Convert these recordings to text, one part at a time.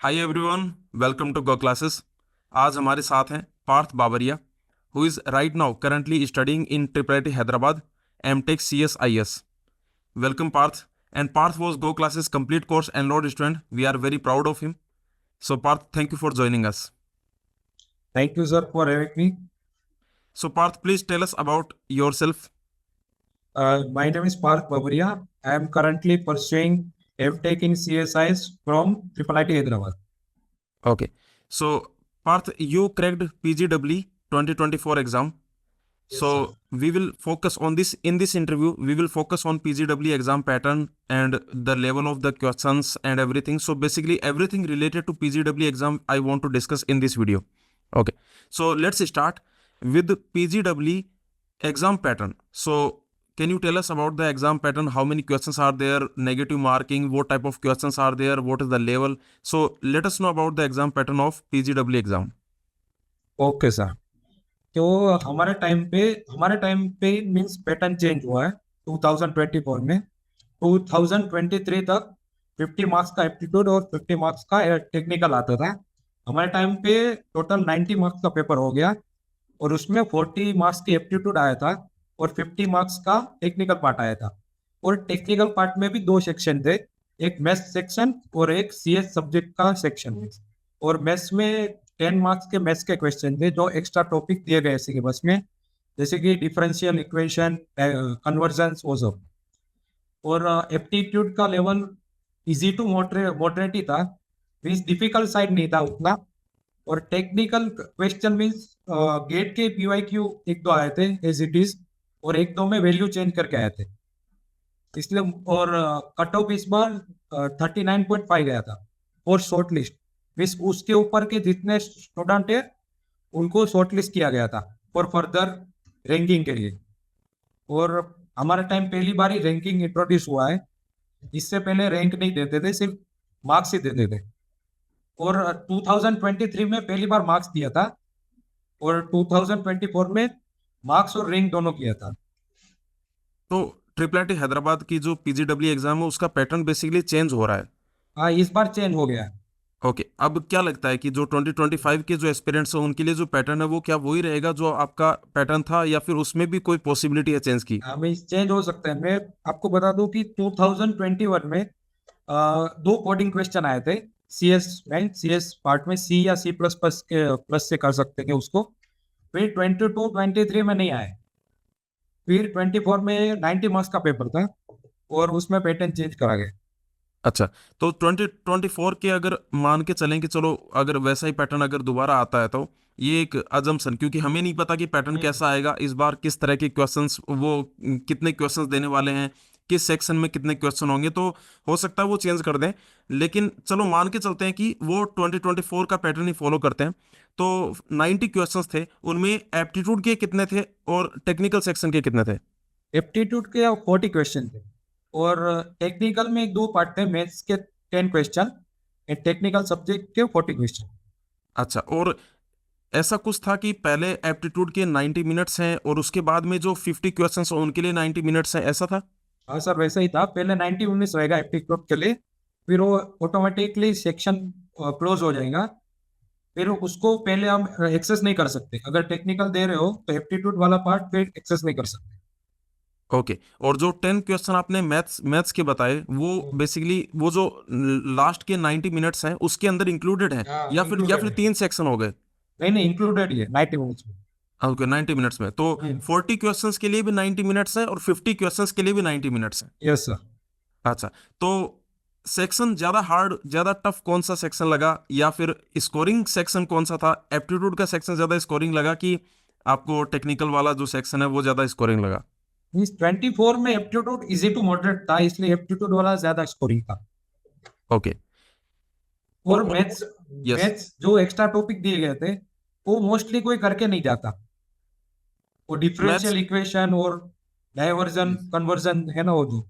Hi everyone, welcome to go classes. आज हमारे साथ हैं Parth Babariya, who is right now currently studying in triple I T Hyderabad, MTech CSIS। Welcome Parth. And Parth was go classes complete course enrolled student. We are very proud of him. So Parth, thank you for joining us. Thank you, sir, for having me. So Parth, please tell us about yourself. My name is Parth Babaria. I am currently pursuing FTech in CSIS from Triple IT Hyderabad. Okay, so Parth, you cracked PGW 2024 exam. Yes, sir. So we will focus on this in this interview. We will focus on PGW exam pattern and the level of the questions and everything. So basically everything related to PGW exam I want to discuss in this video. Okay. So let's start with the PGW exam pattern. So can you tell us about the exam pattern? How many questions are there? Negative marking? What type of questions are there? What is the level? So let us know about the exam pattern of PGW exam. Okay sir. तो हमारे time पे means pattern change हुआ है 2024 में। 2023 तक 50 marks का aptitude और 50 marks का टेक्निकल आता था। हमारे टाइम पे टोटल 90 मार्क्स का पेपर हो गया और उसमें 40 मार्क्स की एप्टीट्यूड आया था और 50 मार्क्स का टेक्निकल पार्ट आया था। और टेक्निकल पार्ट में भी दो सेक्शन थे, एक मैथ्स सेक्शन और एक CS सब्जेक्ट का सेक्शन। और मैथ्स में 10 मार्क्स के मैथ्स के क्वेश्चन थे जो एक्स्ट्रा टॉपिक दिए गए सिलेबस में, जैसे कि डिफरेंशियल इक्वेशन, कन्वर्जन्स, वो सब। और एप्टीट्यूड का लेवल इजी टू मॉडरेट ही था, मीन्स डिफिकल्ट साइड नहीं था उतना। और टेक्निकल क्वेश्चन मीन्स गेट के PYQ एक दो आए थे एज इट इज, और एक दो में वैल्यू चेंज करके आए थे इसलिए। और कट ऑफ इस बार 39.5 गया था और शॉर्ट लिस्ट मीन्स उसके ऊपर के जितने स्टूडेंट है उनको शॉर्ट लिस्ट किया गया था फॉर फर्दर रैंकिंग के लिए। और हमारा टाइम पहली बार ही रैंकिंग इंट्रोड्यूस हुआ है, इससे पहले रैंक नहीं देते थे, सिर्फ मार्क्स ही देते थे। और 2023 में पहली बार मार्क्स दिया था और 2024 में मार्क्स और रैंक दोनों किया था। तो ट्रिपल आई टी हैदराबाद की जो PGW एग्जाम है उसका पैटर्न बेसिकली चेंज हो रहा है। हाँ, इस बार चेंज हो गया है। ओके, अब क्या लगता है कि जो 2025 के जो एस्पिरेंट्स हैं उनके लिए जो पैटर्न है वो क्या वही रहेगा जो आपका पैटर्न था, या फिर उसमें भी कोई पॉसिबिलिटी है चेंज की? हाँ, चेंज हो सकता है। मैं आपको बता दूं कि 2021 में दो कोडिंग क्वेश्चन आए थे CS पार्ट में, C या C++ से कर सकते हैं उसको। फिर 22-23 में नहीं आए। फिर 24 में 90 मार्क्स का पेपर था और उसमें पैटर्न चेंज करा गया। अच्छा, तो 2024 के अगर मान के चलें कि चलो अगर वैसा ही पैटर्न अगर दोबारा आता है तो ये एक अजम्पशन, क्योंकि हमें नहीं पता कि पैटर्न कैसा आएगा इस बार, किस तरह के क्वेश्चंस वो कितने क्वेश्चंस देने वाले हैं, किस सेक्शन में कितने क्वेश्चन होंगे, तो हो सकता है वो चेंज कर दें। लेकिन चलो मान के चलते हैं कि वो 2024 का पैटर्न ही फॉलो करते हैं। तो 90 क्वेश्चंस थे, उनमें एप्टीट्यूड के कितने थे और टेक्निकल सेक्शन के कितने थे? एप्टीट्यूड के 40 क्वेश्चन थे और टेक्निकल में दो पार्ट थे, मैथ्स के 10 क्वेश्चन, टेक्निकल सब्जेक्ट के 40 क्वेश्चन। अच्छा, और ऐसा कुछ था कि पहले एप्टीट्यूड के 90 मिनट्स हैं और उसके बाद में जो 50 क्वेश्चंस हैं उनके लिए 90 मिनट्स हैं, ऐसा था? हाँ सर, वैसा ही था। पहले 90 मिनट्स रहेगा एप्टीट्यूड के लिए, फिर वो ऑटोमेटिकली सेक्शन क्लोज हो जाएगा। फिर उसको पहले हम एक्सेस नहीं कर सकते। अगर टेक्निकल दे रहे हो तो एप्टीट्यूड वाला पार्ट फिर एक्सेस नहीं कर सकते। ओके, और जो 10 क्वेश्चन आपने मैथ्स मैथ्स के बताए वो बेसिकली वो जो लास्ट के 90 मिनट्स हैं उसके अंदर इंक्लूडेड हैं, हाँ, या फिर इंक्लूडेड है। तीन सेक्शन हो गए? नहीं नहीं, इंक्लूडेड ही है 90 मिनट्स में। ओके, 90 मिनट्स में तो 40 क्वेश्चंस के लिए भी 90 मिनट्स हैं और 50 क्वेश्चंस के लिए भी 90 मिनट्स हैं। Yes sir. अच्छा, तो सेक्शन ज्यादा हार्ड, ज्यादा टफ कौन सा सेक्शन लगा, या फिर स्कोरिंग सेक्शन कौन सा था? एप्टीट्यूड का सेक्शन ज्यादा स्कोरिंग लगा कि आपको टेक्निकल वाला जो सेक्शन है वो ज्यादा स्कोरिंग लगा? मीन्स 24 में एप्टीट्यूड इजी टू मॉडरेट था, इसलिए एप्टीट्यूड वाला ज्यादा स्कोरिंग था। ओके, और और मैथ्स यस, मैथ्स जो एक्स्ट्रा टॉपिक दिए गए थे वो मोस्टली कोई करके नहीं जाता। वो मैथ्स, डिफरेंशियल इक्वेशन और डाइवर्जन कन्वर्जन है ना, वो जो।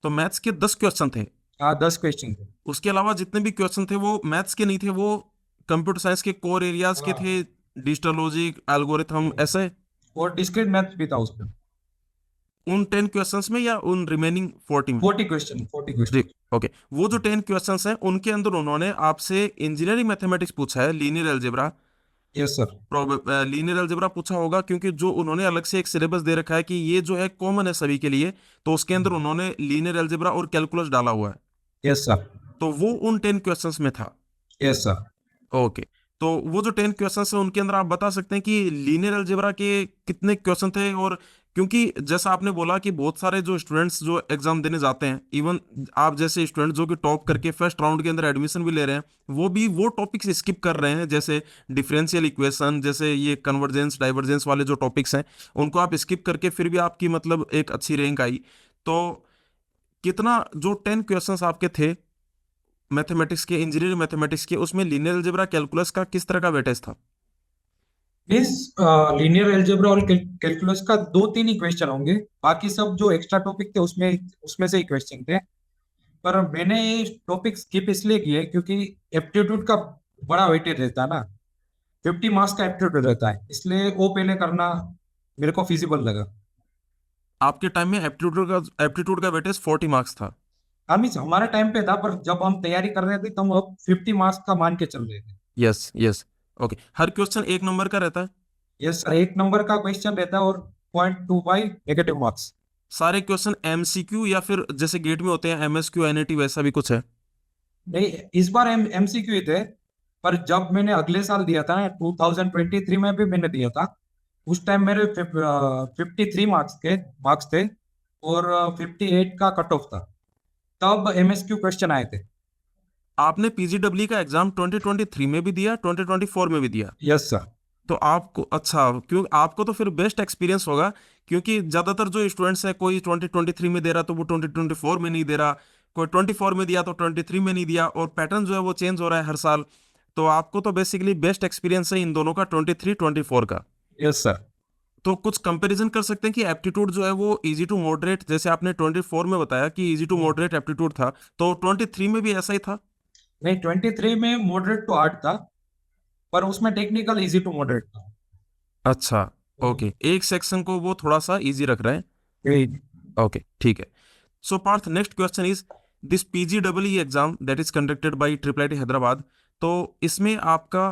तो मैथ्स के 10 क्वेश्चन थे। हाँ, 10 क्वेश्चन थे। उसके अलावा जितने भी क्वेश्चन थे वो मैथ्स के नहीं थे, वो कंप्यूटर साइंस के कोर एरियाज के हाँ, थे, डिजिटल लॉजिक, एल्गोरिथम, ऐसे। और डिस्क्रीट मैथ्स भी था उसमें। उन 10 क्वेश्चंस में या उन रिमेनिंग 40 में? 40 क्वेश्चन। ओके, वो जो 10 क्वेश्चंस हैं उनके अंदर उन्होंने आपसे इंजीनियरिंग मैथमेटिक्स पूछा है, linear algebra, yes sir. Linear algebra पूछा होगा, क्योंकि जो उन्होंने अलग से एक सिलेबस दे रखा है कि ये जो है कॉमन है सभी के लिए, तो उसके अंदर उन्होंने लीनियर अलजेब्रा और कैलकुलस डाला हुआ है, यस सर। तो वो उन 10 क्वेश्चंस में था। Yes sir. ओके, तो वो जो 10 क्वेश्चंस है उनके अंदर आप बता सकते हैं कि लीनियर अलजेब्रा के कितने क्वेश्चन थे? और क्योंकि जैसा आपने बोला कि बहुत सारे जो स्टूडेंट्स जो एग्जाम देने जाते हैं, इवन आप जैसे स्टूडेंट जो कि टॉप करके फर्स्ट राउंड के अंदर एडमिशन भी ले रहे हैं, वो भी वो टॉपिक्स स्किप कर रहे हैं, जैसे डिफरेंशियल इक्वेशन, जैसे ये कन्वर्जेंस डाइवर्जेंस वाले जो टॉपिक्स हैं, उनको आप स्किप करके फिर भी आपकी मतलब एक अच्छी रैंक आई। तो कितना जो 10 क्वेश्चंस आपके थे मैथमेटिक्स के, इंजीनियरिंग मैथमेटिक्स के, उसमें लीनियर अलजेब्रा कैलकुलस का किस तरह का वेटेज था? मीन्स लीनियर अलजेब्रा और कैलकुलस का दो तीन ही क्वेश्चन होंगे, बाकी सब जो एक्स्ट्रा टॉपिक थे उसमें उसमें से ही क्वेश्चन थे। पर मैंने ये टॉपिक स्किप इसलिए किए क्योंकि एप्टीट्यूड का बड़ा वेटेज रहता है ना, 50 मार्क्स का एप्टीट्यूड रहता है, इसलिए वो पहले करना मेरे को फिजिबल लगा। आपके टाइम में एप्टीट्यूड का वेटेज 40 मार्क्स था? हाँ मीन्स हमारे टाइम पे था, पर जब हम तैयारी कर रहे थे तो हम अब 50 मार्क्स का मान के चल रहे थे। Yes yes. ओके, हर क्वेश्चन एक नंबर का रहता है? यस सर, एक नंबर का क्वेश्चन रहता है और 0.25 नेगेटिव मार्क्स। सारे क्वेश्चन एमसीक्यू या फिर जैसे गेट में होते हैं एमएसक्यू एनएटी, वैसा भी कुछ है? नहीं, इस बार एमसीक्यू ही थे, पर जब मैंने अगले साल दिया था 2023 में भी मैंने दिया था, उस टाइम मेरे 53 मार्क्स थे और 58 का कट ऑफ था, तब एमएसक्यू क्वेश्चन आए थे। आपने पीजीडब्ल्यू का एग्जाम 2023 में भी दिया, 2024 में भी दिया? Yes sir. तो आपको अच्छा, क्यों आपको तो फिर बेस्ट एक्सपीरियंस होगा, क्योंकि ज्यादातर जो स्टूडेंट्स हैं, कोई 2023 में दे रहा तो वो 2024 में नहीं दे रहा, कोई 24 में दिया तो 23 में नहीं दिया, और पैटर्न जो है वो चेंज हो रहा है हर साल। तो आपको तो बेसिकली बेस्ट एक्सपीरियंस है इन दोनों का, 23 24 का। Yes sir. तो कुछ कंपैरिजन कर सकते हैं कि एप्टीट्यूड जो है वो इजी टू मॉडरेट, जैसे आपने 24 में बताया कि इजी टू मॉडरेट एप्टीट्यूड था, तो 23 में भी ऐसा ही था? नहीं, 23 में मॉडरेट टू हार्ड था, पर उसमें टेक्निकल इजी टू मॉडरेट था। अच्छा, ओके, एक सेक्शन को वो थोड़ा सा इजी रख रहे हैं। यही। ओके, ठीक है। So Parth, next question is this PGW exam that is conducted by triple IT Hyderabad, तो इसमें आपका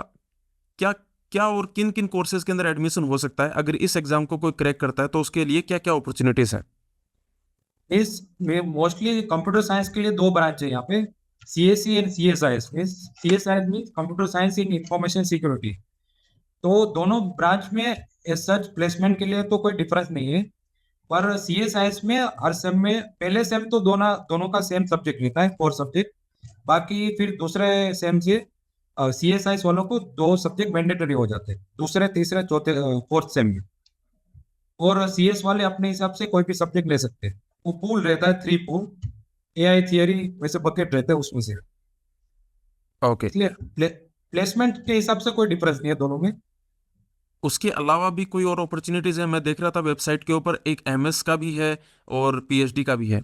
क्या क्या और किन किन कोर्सेज के अंदर एडमिशन हो सकता है? अगर इस एग्जाम को कोई क्रैक करता है तो उसके लिए क्या क्या अपॉर्चुनिटीज हैं? इस में मोस्टली कंप्यूटर साइंस के लिए दो ब्रांच है यहाँ पे, CSC and CSIS. Means CSI means computer science in information security. तो दोनों ब्रांच में एज सच प्लेसमेंट के लिए तो कोई डिफरेंस नहीं है, पर सीएसआईएस में हर सेम में पहले सेम तो दोनों दोनों का सेम सब्जेक्ट रहता है, 4 सब्जेक्ट। बाकी फिर दूसरे सेम से सीएसआईएस वालों को 2 सब्जेक्ट मैंडेटरी हो जाते हैं, दूसरे तीसरे चौथे फोर्थ सेम में। और सीएस वाले अपने हिसाब से कोई भी सब्जेक्ट ले सकते हैं। वो पूल रहता है, 3 पूल, एआई थियरी वैसे बकेट रहते हैं उसमें से। ओके, इसलिए प्लेसमेंट के हिसाब से कोई डिफरेंस नहीं है दोनों में। उसके अलावा भी कोई और अपॉर्चुनिटीज है? मैं देख रहा था वेबसाइट के ऊपर एक एमएस का भी है और पीएचडी का भी है।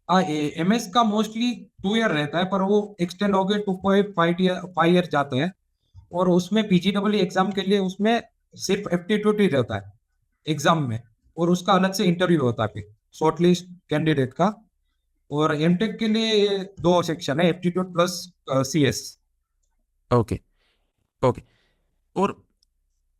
हाँ, एमएस का मोस्टली 2 ईयर रहता है, पर वो एक्सटेंड हो गए 2.5 ईयर जाते हैं। और उसमें पीजीडब्ल्यू एग्जाम के लिए उसमें सिर्फ एप्टीट्यूड ही रहता है एग्जाम में, और उसका अलग से इंटरव्यू होता है फिर शॉर्टलिस्ट कैंडिडेट का। और एमटेक के लिए 2 सेक्शन है, aptitude plus CS. Okay okay. और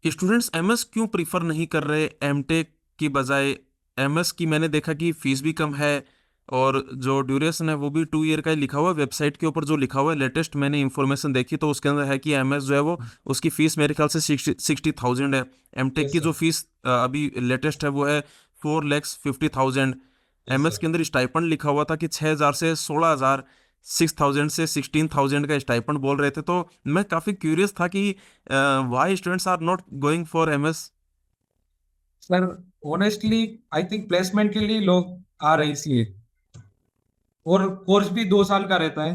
स्टूडेंट्स एमएस क्यों प्रीफर नहीं कर रहे एमटेक की बजाय? एमएस की मैंने देखा कि फीस भी कम है, और जो ड्यूरेशन है वो भी 2 ईयर का ही लिखा हुआ है वेबसाइट के ऊपर, जो लिखा हुआ है लेटेस्ट मैंने इंफॉर्मेशन देखी तो उसके अंदर है कि एमएस जो है वो उसकी फीस मेरे ख्याल से 60,000 है। एमटेक यस की जो सर। फीस अभी लेटेस्ट है वो है 4,50,000। Yes MS sir. के अंदर स्टाइपेंड लिखा हुआ था कि 6,000 से 16,000, 6,000 से 16,000 का स्टाइपेंड बोल रहे थे, तो मैं काफी क्यूरियस था कि why students are not going for MS. Sir honestly I think placement के लिए लोग आ रहे हैं इसलिए, और कोर्स भी 2 साल का रहता है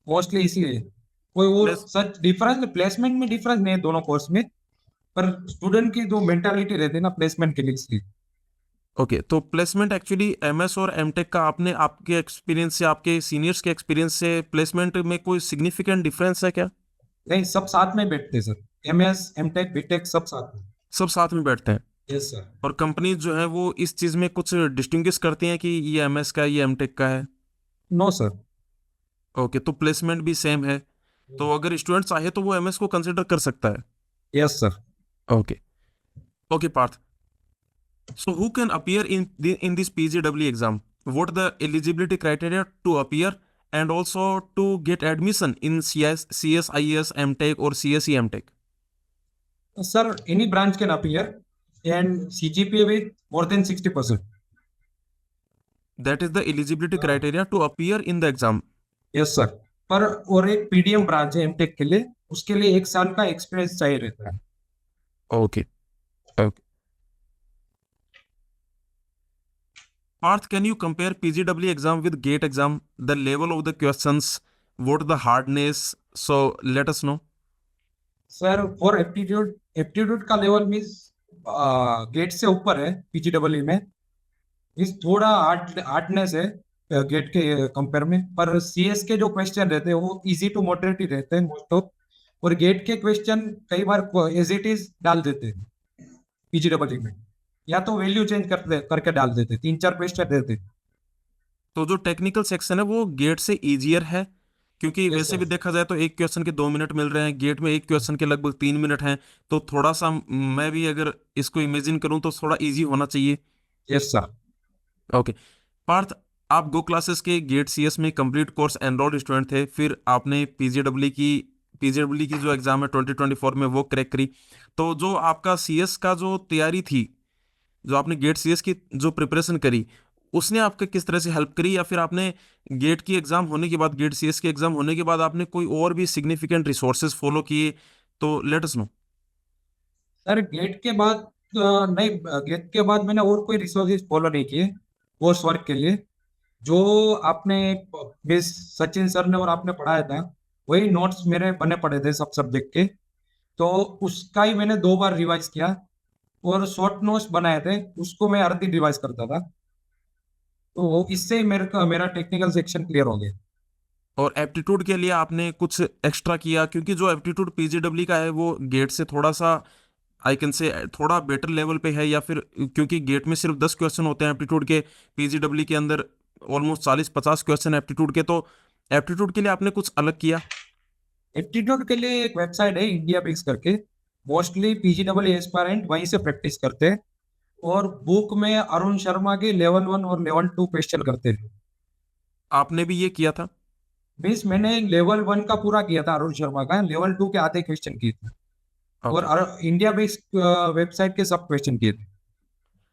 मोस्टली इसलिए। कोई वो प्लस सच डिफरेंस प्लेसमेंट में डिफरेंस नहीं है दोनों कोर्स में, पर स्टूडेंट की जो मेंटालिटी रहती है ना प्लेसमेंट के लिए, इसलिए। ओके, तो प्लेसमेंट एक्चुअली एमएस और एमटेक का आपने आपके एक्सपीरियंस से, आपके सीनियर्स के एक्सपीरियंस से, प्लेसमेंट में कोई सिग्निफिकेंट डिफरेंस है क्या? नहीं, सब साथ में बैठते हैं सर, एमएस एमटेक बीटेक सब साथ में। सब साथ में बैठते हैं? Yes sir. और कंपनी जो है वो इस चीज में कुछ डिस्टिंग्विश करती हैं कि ये एमएस का है, ये एमटेक का है? No sir. ओके, तो प्लेसमेंट भी सेम है, तो अगर स्टूडेंट चाहे तो वो एमएस को कंसिडर कर सकता है? Yes sir. Okay. Okay Parth, so who can appear in this PGW exam? What the eligibility criteria to appear, and also to get admission in CS IES MTech or CSE MTech? Sir, any branch can appear and CGPA with more than 60%. That is the eligibility criteria to appear in the exam. Yes sir. पर और एक PDM branch है MTech के लिए, उसके लिए 1 साल का एक्सपीरियंस चाहिए रहता है। Okay. Okay. Parth, can you compare PGW exam with GATE exam? The level of the questions, what the hardness? So let us know. Sir for aptitude, aptitude का लेवल मीन्स गेट से ऊपर है PGW में। इस थोड़ा hardness है gate के compare में, पर सीएस के जो क्वेश्चन रहते हैं वो इजी टू मॉडरेट ही रहते हैं मोस्ट ऑफ। और गेट के क्वेश्चन कई बार एज इट इज डाल देते हैं पीजीडब्ल्यू में, या तो वैल्यू चेंज करके डाल देते, 3-4 क्वेश्चन देते। तो जो टेक्निकल सेक्शन है वो गेट से इजियर है, क्योंकि यस वैसे भी सर। देखा जाए तो एक क्वेश्चन के 2 मिनट मिल रहे हैं, गेट में एक क्वेश्चन के लगभग 3 मिनट हैं। तो थोड़ा सा मैं भी अगर इसको इमेजिन करूं तो थोड़ा इजी होना चाहिए। Yes sir. ओके पार्थ, आप गो क्लासेस के गेट सीएस में कंप्लीट कोर्स एनरोल्ड स्टूडेंट थे, फिर आपने पीजीडब्ल्यू की जो एग्जाम है 2024 में वो क्रैक करी। तो जो आपका सीएस का जो तैयारी थी, जो आपने गेट सीएस की जो प्रिपरेशन करी, उसने आपके किस तरह से हेल्प करी? या फिर आपने गेट की एग्जाम होने के बाद, गेट सीएस की एग्जाम होने के बाद आपने कोई और भी सिग्निफिकेंट रिसोर्सेज फॉलो किए? तो let us know. Sir GATE के बाद नहीं, गेट के बाद मैंने और कोई रिसोर्सेज फॉलो नहीं किए कोर्स वर्क के लिए। जो आपने मिस सचिन सर ने और आपने पढ़ाया था वही नोट्स मेरे बने पड़े थे सब सब्जेक्ट के, तो उसका ही मैंने 2 बार रिवाइज किया। और शॉर्ट नोट्स बनाए थे उसको मैं हर दिन रिवाइज करता था, तो इससे ही मेरा टेक्निकल सेक्शन क्लियर हो गया। और एप्टीट्यूड के लिए आपने कुछ एक्स्ट्रा किया? क्योंकि जो एप्टीट्यूड पीजीडब्ल्यू का है वो गेट से थोड़ा सा, आई कैन से, थोड़ा बेटर लेवल पे है, या फिर क्योंकि गेट में सिर्फ 10 क्वेश्चन होते हैं एप्टीट्यूड के, पीजीडब्ल्यू के अंदर ऑलमोस्ट 40-50 क्वेश्चन एप्टीट्यूड के, तो एप्टीट्यूड के लिए आपने कुछ अलग किया? एप्टीट्यूड के लिए एक वेबसाइट है इंडिया बिक्स करके, मोस्टली पीजीडब्ल्यू एस्पायरेंट वहीं से प्रैक्टिस करते हैं। और बुक में अरुण शर्मा के लेवल 1 और लेवल 2 क्वेश्चन करते थे। आपने भी ये किया था? मीन्स मैंने लेवल 1 का पूरा किया था अरुण शर्मा का, लेवल 2 के आधे क्वेश्चन किए थे। और ओके। इंडिया बेस वेबसाइट के सब क्वेश्चन किए थे।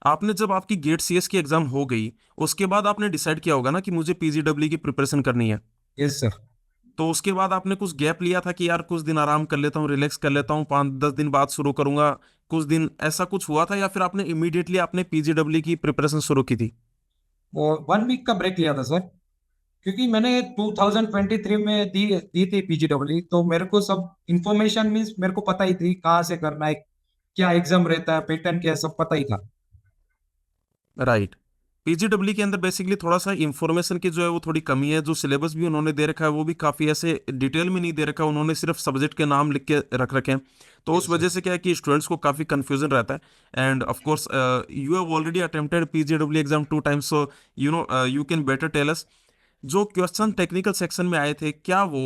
आपने जब आपकी गेट सीएस की एग्जाम हो गई, उसके बाद आपने डिसाइड किया होगा ना कि मुझे पीजीडब्ल्यू की प्रिपरेशन करनी है। Yes sir. तो उसके बाद आपने कुछ गैप लिया था कि यार कुछ दिन आराम कर लेता हूँ, रिलैक्स कर लेता हूँ, 5-10 दिन बाद शुरू करूंगा, कुछ दिन ऐसा कुछ हुआ था? या फिर आपने इमीडिएटली आपने पीजीडब्ल्यू की प्रिपरेशन शुरू की थी? और 1 वीक का ब्रेक लिया था सर, क्योंकि मैंने 2023 में दी दी थी पीजीडब्ल्यू, तो मेरे को सब इंफॉर्मेशन मीन्स मेरे को पता ही थी कहाँ से करना है, क्या एग्जाम रहता है, पैटर्न क्या है, सब पता ही था। राइट। पीजीडब्ल्यू के अंदर बेसिकली थोड़ा सा इंफॉर्मेशन की जो है वो थोड़ी कमी है। जो सिलेबस भी उन्होंने दे रखा है वो भी काफ़ी ऐसे डिटेल में नहीं दे रखा है, उन्होंने सिर्फ सब्जेक्ट के नाम लिख के रख रखे हैं। तो उस यस सर। वजह से क्या है कि स्टूडेंट्स को काफ़ी कंफ्यूजन रहता है। And of course you have already attempted PGW exam 2 times, so you can better tell us, जो क्वेश्चन टेक्निकल सेक्शन में आए थे क्या वो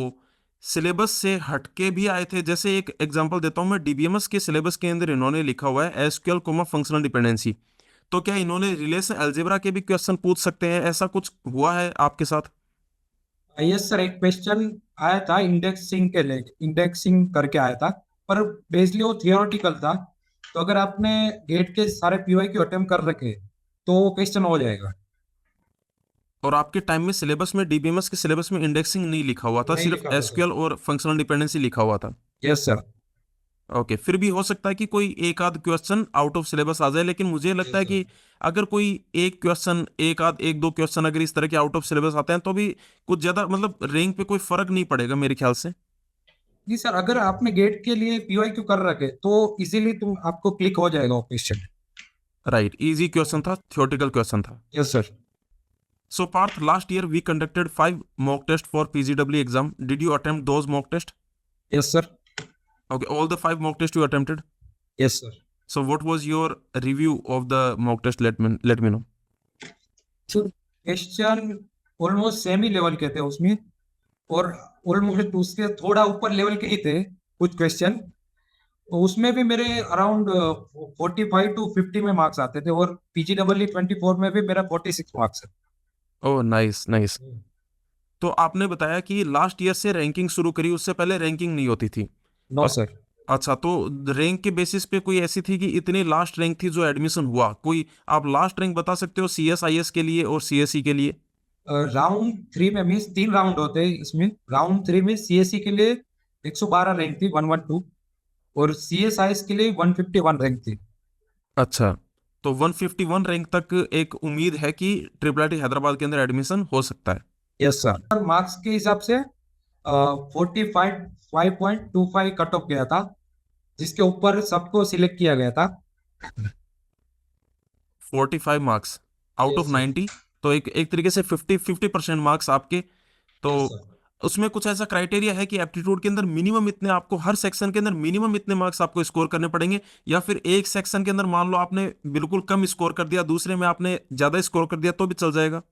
सिलेबस से हटके भी आए थे? जैसे एक एग्जांपल देता हूं मैं, डीबीएमएस के सिलेबस के अंदर इन्होंने लिखा हुआ है एसक्यूएल कोमा फंक्शनल डिपेंडेंसी, तो क्या इन्होंने रिलेशन अलजेब्रा के भी क्वेश्चन पूछ सकते हैं? ऐसा कुछ हुआ है आपके साथ? यस सर, एक क्वेश्चन आया था इंडेक्सिंग के लिए, इंडेक्सिंग करके आया था, पर बेसिकली वो थियोरेटिकल था। तो अगर आपने गेट के सारे पीवाईक्यू अटेम्प्ट कर रखे तो वो क्वेश्चन हो जाएगा। और आपके टाइम में सिलेबस में, डीबीएमएस के सिलेबस में इंडेक्सिंग नहीं लिखा हुआ था, नहीं सिर्फ लिखा था सर। एसक्यूएल और फंक्शनल डिपेंडेंसी लिखा हुआ था? Yes sir. ओके, फिर भी हो सकता है कि कोई एक आध क्वेश्चन आउट ऑफ सिलेबस आ जाए, लेकिन मुझे लगता यस है सर। कि अगर कोई एक क्वेश्चन, एक दो क्वेश्चन अगर इस तरह के आउट ऑफ सिलेबस आते हैं तो भी कुछ ज्यादा मतलब रैंक पे कोई फर्क नहीं पड़ेगा मेरे ख्याल से। जी सर, अगर आपने गेट के लिए पीवाईक्यू कर रखे तो इजीली तुम आपको क्लिक हो जाएगा वो क्वेश्चन। राइट, इजी क्वेश्चन था, थ्योरेटिकल क्वेश्चन था। Yes sir. So Parth, last year we conducted 5 mock tests for PGW exam. Did you attempt those mock tests? Yes sir. Okay, all the 5 mock tests you attempted? Yes sir. So what was your review of the mock test? Let me know. Question almost same ही level के थे उसमें, और almost उसके थोड़ा ऊपर level के ही थे कुछ क्वेश्चन। उसमें भी मेरे अराउंड 45 to 50 में मार्क्स आते थे, और PGEE 24 में भी मेरा 46 मार्क्स है। Oh, nice, nice. तो आपने बताया कि लास्ट ईयर से रैंकिंग शुरू करी, उससे पहले रैंकिंग नहीं होती थी। नो और सर। अच्छा, तो रैंक के बेसिस पे कोई ऐसी थी कि इतनी लास्ट रैंक थी जो एडमिशन हुआ? कोई आप लास्ट रैंक बता सकते हो CSIS के लिए और CSE के लिए? राउंड 3 में मीन्स 3 राउंड होते हैं इसमें। राउंड 3 में CSE के लिए 112 रैंक थी, 112, और CSIS के लिए 151 रैंक थी। अच्छा, तो 151 रैंक तक एक उम्मीद है कि ट्रिपल हैदराबाद के अंदर एडमिशन हो सकता है। Yes sir. मार्क्स के हिसाब से 45.25 कट ऑफ गया था, जिसके ऊपर सबको सिलेक्ट किया गया था। 45 marks out of yes sir. 90, तो एक तरीके से 50% मार्क्स आपके। तो यस सर। उसमें कुछ ऐसा क्राइटेरिया है कि एप्टीट्यूड के अंदर मिनिमम इतने आपको, हर सेक्शन के अंदर मिनिमम इतने मार्क्स आपको स्कोर करने पड़ेंगे, या फिर एक सेक्शन के अंदर मान लो आपने बिल्कुल कम स्कोर कर दिया, दूसरे में आपने ज्यादा स्कोर कर दिया, तो भी चल जाएगा?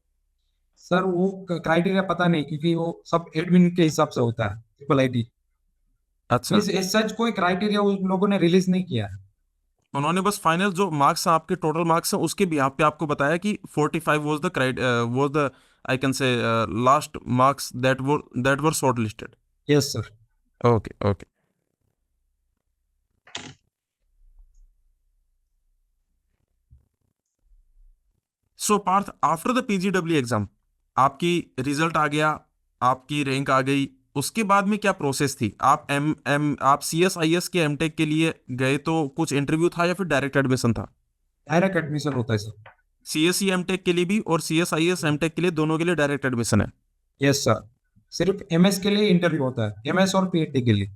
सर वो क्राइटेरिया पता नहीं, क्योंकि वो सब एडमिन के हिसाब से होता है, ट्रिपल आईडी। अच्छा, मीन्स एज सच कोई क्राइटेरिया उन लोगों ने रिलीज नहीं किया है। उन्होंने बस फाइनल जो मार्क्स हैं आपके, टोटल मार्क्स हैं, उसके बिहाफ पे आपको बताया कि 45 was the I can say last marks that were shortlisted. Yes sir. Okay, okay. So Parth, after the PGW exam आपकी रिजल्ट आ गया, आपकी रैंक आ गई, उसके बाद में क्या प्रोसेस थी? आप CSIS के MTech के लिए गए तो कुछ इंटरव्यू था या फिर डायरेक्ट एडमिशन था? डायरेक्ट एडमिशन होता है सर। CSE MTech के लिए भी और CSIS MTech के लिए, दोनों के लिए डायरेक्ट एडमिशन है? Yes sir. सिर्फ MS के लिए इंटरव्यू होता है, MS और PhD के लिए।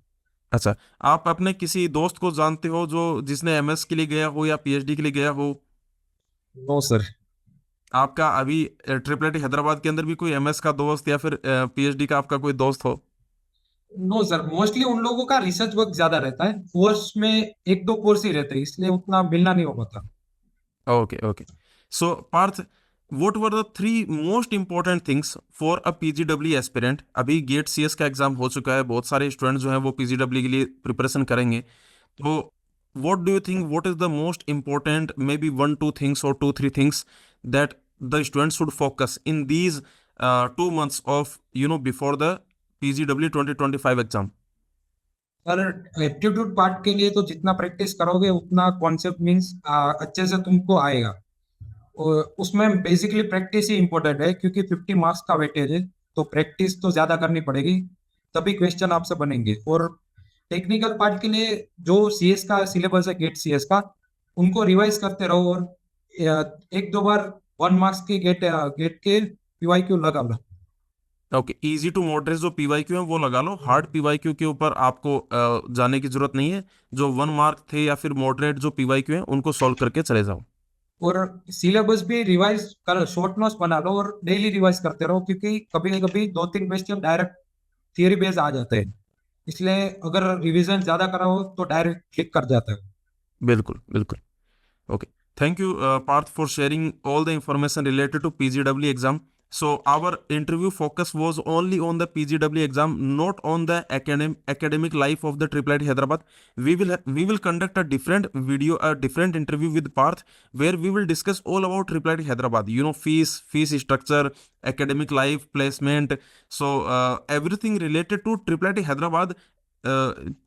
अच्छा, आप अपने किसी दोस्त को जानते हो जो जिसने MS के लिए गया हो या PhD के लिए गया हो? No sir. आपका अभी ट्रिपल हैदराबाद के अंदर भी कोई MS का दोस्त या फिर PhD का आपका कोई दोस्त हो? नो सर, मोस्टली उन लोगों का रिसर्च वर्क ज्यादा रहता है, कोर्स में 1-2 कोर्स ही रहते हैं, इसलिए उतना मिलना नहीं हो पाता। Okay, okay. So, Parth, what were the three most important things for a PGW aspirant? अभी गेट CS का एग्जाम हो चुका है, बहुत सारे स्टूडेंट जो हैं वो PGW के लिए प्रिपरेशन करेंगे। तो what do you think, what is the most important, maybe 1-2 things or 2-3 things that the students should focus in these 2 months of, before the PGW 2025 exam? पर एप्टीट्यूड पार्ट के लिए तो जितना प्रैक्टिस करोगे उतना कॉन्सेप्ट मीन्स अच्छे से तुमको आएगा। और उसमें बेसिकली प्रैक्टिस ही इंपॉर्टेंट है, क्योंकि 50 मार्क्स का वेटेज है, तो प्रैक्टिस तो ज्यादा करनी पड़ेगी, तभी क्वेश्चन आपसे बनेंगे। और टेक्निकल पार्ट के लिए जो CS का सिलेबस है, गेट CS का, उनको रिवाइज करते रहो, और 1-2 बार 1 मार्क्स के गेट के PYQ लगा लो। ओके, इजी टू मॉडरेट जो PYQ है वो लगा लो, हार्ड PYQ के ऊपर आपको जाने की जरूरत नहीं है। जो 1 मार्क थे या फिर मॉडरेट जो PYQ है उनको सॉल्व करके चले जाओ। और सिलेबस भी रिवाइज कर, शॉर्ट नोट्स बना लो और डेली रिवाइज करते रहो, क्योंकि कभी ना कभी 2-3 क्वेश्चन डायरेक्ट थियरी बेस्ड आ जाते हैं, इसलिए अगर रिवीजन ज्यादा करा हो तो डायरेक्ट क्लिक कर जाता है। बिल्कुल, बिल्कुल। Okay. Thank you, Parth, for sharing all the information related to PGW exam. So our interview focus was only on the PGW exam, not on the academic life of the Triple IIT Hyderabad. We will conduct a different video, a different interview with Parth, where we will discuss all about Triple IIT Hyderabad. Fees structure, academic life, placement. So everything related to Triple IIT Hyderabad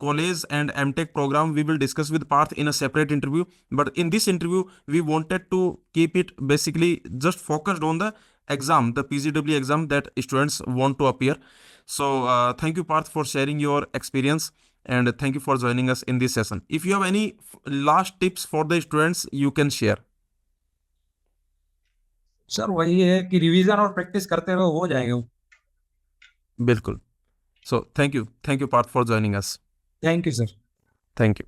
college and MTech program we will discuss with Parth in a separate interview. But in this interview we wanted to keep it basically just focused on the exam, the PGW exam that students want to appear. So thank you, Parth, for sharing your experience, and thank you for joining us in this session. If you have any last tips for the students, you can share. Sir वही है कि revision और practice करते रहो, हो जाएगा। बिल्कुल। So thank you, Parth, for joining us. Thank you sir. Thank you.